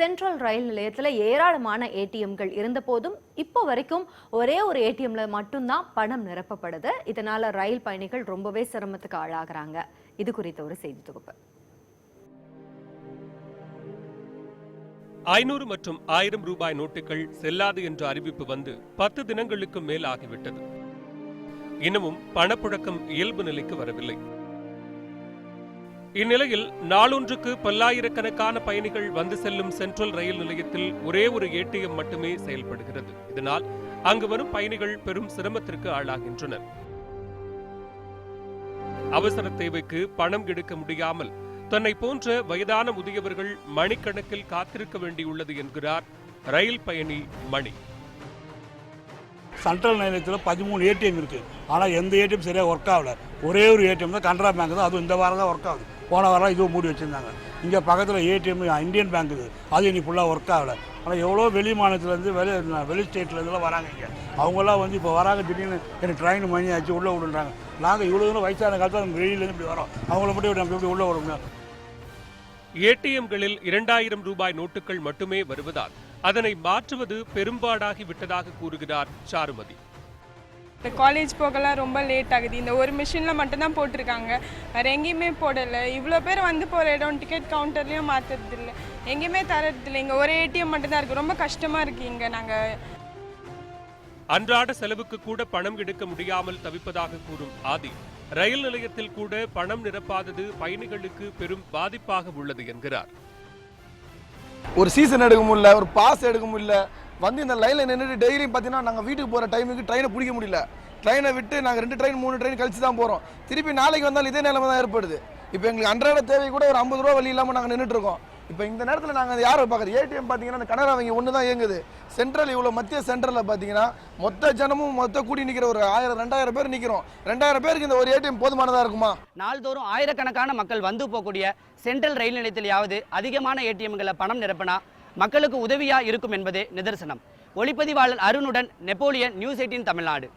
Central ரயில் நிலையத்தில் ஏராளமான ஏடிஎம்கள் இருந்த போதும் இப்போ வரைக்கும் ஒரே ஒரு ஏடிஎம்ல மட்டும்தான் பணம் நிரப்பப்படுது. இதனால ரயில் பயணிகள் ரொம்பவே சிரமத்துக்கு ஆளாகிறாங்க. இது குறித்த ஒரு செய்தி தொகுப்பு. 500 மற்றும் 1000 ரூபாய் நோட்டுகள் செல்லாது என்ற அறிவிப்பு வந்து 10 தினங்களுக்கு மேல் ஆகிவிட்டது. இன்னமும் பணப்புழக்கம் இயல்பு நிலைக்கு வரவில்லை. இந்நிலையில் நாளொன்றுக்கு பல்லாயிரக்கணக்கான பயணிகள் வந்து செல்லும் சென்ட்ரல் ரயில் நிலையத்தில் ஒரே ஒரு ஏடிஎம் மட்டுமே செயல்படுகிறது. இதனால் அங்கு வரும் பயணிகள் பெரும் சிரமத்திற்கு ஆளாகின்றனர். அவசர தேவைக்கு பணம் எடுக்க முடியாமல் தன்னை போன்ற வயதான முதியவர்கள் மணிக்கணக்கில் காத்திருக்க வேண்டியுள்ளது என்கிறார் ரயில் பயணி மணி. சென்ட்ரல் நிலையத்தில் 13 ஏடிஎம் இருக்குது. ஆனால் எந்த ஏடிஎம் சரியாக ஒர்க் ஆகல. ஒரே ஒரு ஏடிஎம் தான் கனரா பேங்க் தான். அதுவும் இந்த வாரம் தான் ஒர்க் ஆகுது. போன வாரம் இதுவும் மூடி வச்சுருந்தாங்க. இங்கே பக்கத்தில் ஏடிஎம் இந்தியன் பேங்க் இருக்குது. அது இன்னைக்கு ஃபுல்லாக ஒர்க் ஆகலை. ஆனால் எவ்வளோ வெளி மாநிலத்துலேருந்து வெளி ஸ்டேட்லேருந்துலாம் வராங்க. இங்கே அவங்களாம் வந்து இப்போ வராங்க. திடீர்னு எனக்கு ட்ரெயின் மணி ஆச்சு உள்ளே விடுன்றாங்க. நாங்கள் இவ்வளோ தூரம் வயசான காலத்தில் நம்ம வெளியிலேருந்து இப்படி வரோம். அவங்கள மட்டும் நம்ம எப்படி உள்ளே விட முடியும்? ஏடிஎம்களில் 2000 ரூபாய் நோட்டுகள் மட்டுமே வருவதால் அதனை மாற்றுவது பெரும்பாடாகி விட்டதாக கூறுகிறார் சாருமதி. காலேஜ் போகலாம் ரொம்ப லேட் ஆகுது. இந்த ஒரு மிஷினில் மட்டும்தான் போட்டிருக்காங்க, வேறு எங்கேயுமே போடலை. இவ்வளோ பேர் வந்து போகிற இடம் டிக்கெட் கவுண்டர்லேயும் மாற்றுறது இல்லை, எங்கேயுமே தரதில்லை. இங்கே ஒரு ஏடிஎம் மட்டும்தான் இருக்குது. ரொம்ப கஷ்டமாக இருக்குது. இங்கே நாங்கள் அன்றாட செலவுக்கு கூட பணம் எடுக்க முடியாமல் தவிப்பதாக கூறும் ஆதி, ரயில் நிலையத்தில் கூட பணம் நிரப்பாதது பயணிகளுக்கு பெரும் பாதிப்பாக உள்ளது என்கிறார். ஒரு சீசன் எடுக்க முடியல, ஒரு பாஸ் எடுக்க முடியல. வந்து இந்த லைனில் நின்றுட்டு டெய்லியும் பார்த்தீங்கன்னா நாங்கள் வீட்டுக்கு போகிற டைமுக்கு ட்ரெயினை பிடிக்க முடியல. ட்ரெயினை விட்டு நாங்கள் 2 ட்ரெயின் 3 ட்ரெயின் கழிச்சு தான் போகிறோம். திருப்பி நாளைக்கு வந்தாலும் இதே நிலைமை தான் ஏற்படுது. இப்போ எங்களுக்கு அன்றாட தேவை கூட ஒரு 50 ரூபா வழி இல்லாமல் நாங்கள் நின்றுட்டு இருக்கோம். இப்போ இந்த நேரத்தில் நாங்கள் யாரை பார்க்குறது? ஏடிஎம் பார்த்தீங்கன்னா அந்த கனரா வங்கி ஒன்று தான் இயங்குது. சென்ட்ரல் இவ்வளோ மத்திய சென்ட்ரலில் பார்த்தீங்கன்னா மொத்த ஜனமும் கூடி நிற்கிற ஒரு 1000-2000 பேர் நிற்கிறோம். 2000 பேருக்கு இந்த ஒரு ஏடிஎம் போதுமானதாக இருக்குமா? நாள்தோறும் ஆயிரக்கணக்கான மக்கள் வந்து போகக்கூடிய சென்ட்ரல் ரயில் நிலையத்திலேயாவது அதிகமான ஏடிஎம்களை பணம் நிரப்பினா மக்களுக்கு உதவியா இருக்கும் என்பதே நிதர்சனம். ஒளிப்பதிவாளர் அருணுடன் நெப்போலியன், நியூஸ் 18 தமிழ்நாடு.